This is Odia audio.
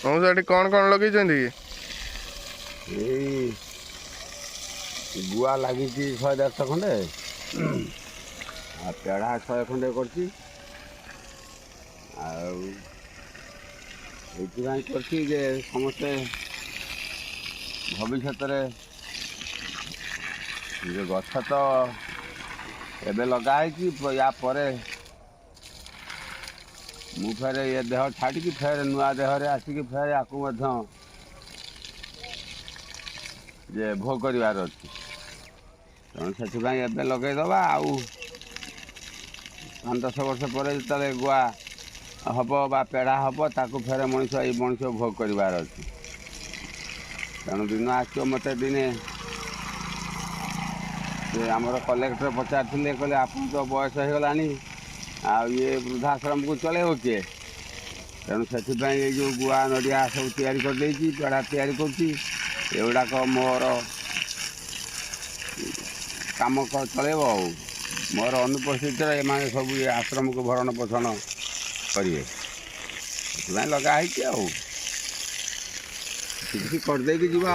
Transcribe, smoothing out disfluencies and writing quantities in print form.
ସେଠି କ'ଣ ଲଗେଇଛନ୍ତି କି? ଏଇ ଗୁଆ ଲାଗିଛି 100-150 ଖଣ୍ଡେ, ଆଉ ପେଢ଼ା 100 ଖଣ୍ଡେ କରିଛି। ଆଉ ଏଇଥିପାଇଁ କରିଛି ଯେ ସମସ୍ତେ ଭବିଷ୍ୟତରେ ଯେ ଗଛ ତ ଏବେ ଲଗା ହେଇଛି, ୟା ପରେ ମୁଁ ଫେରେ ଏ ଦେହ ଛାଡ଼ିକି ଫେରେ ନୂଆ ଦେହରେ ଆସିକି ଫେରେ ଆକୁ ମଧ୍ୟ ଯେ ଭୋଗ କରିବାର ଅଛି। ତେଣୁ ସେଥିପାଇଁ ଏବେ ଲଗେଇଦେବା। ଆଉ 5-10 ବର୍ଷ ପରେ ଯେତେବେଳେ ଗୁଆ ହେବ ବା ପେଢ଼ା ହେବ, ତାକୁ ଫେରେ ମଣିଷ ଭୋଗ କରିବାର ଅଛି। ତେଣୁ ଦିନ ଆସିବ, ମୋତେ ଦିନେ ସେ ଆମର କଲେକ୍ଟର ପଚାରିଥିଲେ, କହିଲେ ଆପଣ ତ ବୟସ ହେଇଗଲାଣି, ଆଉ ଇଏ ବୃଦ୍ଧାଶ୍ରମକୁ ଚଳେଇବ କିଏ? ତେଣୁ ସେଥିପାଇଁ ଏଇ ଯେଉଁ ଗୁଆ ନଡ଼ିଆ ସବୁ ତିଆରି କରିଦେଇଛି, ପେଢ଼ା ତିଆରି କରୁଛି। ଏଗୁଡ଼ାକ ମୋର କାମ ଚଳେଇବ। ଆଉ ମୋର ଅନୁପସ୍ଥିତିରେ ଏମାନେ ସବୁ ଏ ଆଶ୍ରମକୁ ଭରଣ ପୋଷଣ କରିବେ। ସେଥିପାଇଁ ଲଗା ହେଇଛି, ଆଉ କିଛି କରିଦେଇକି ଯିବା।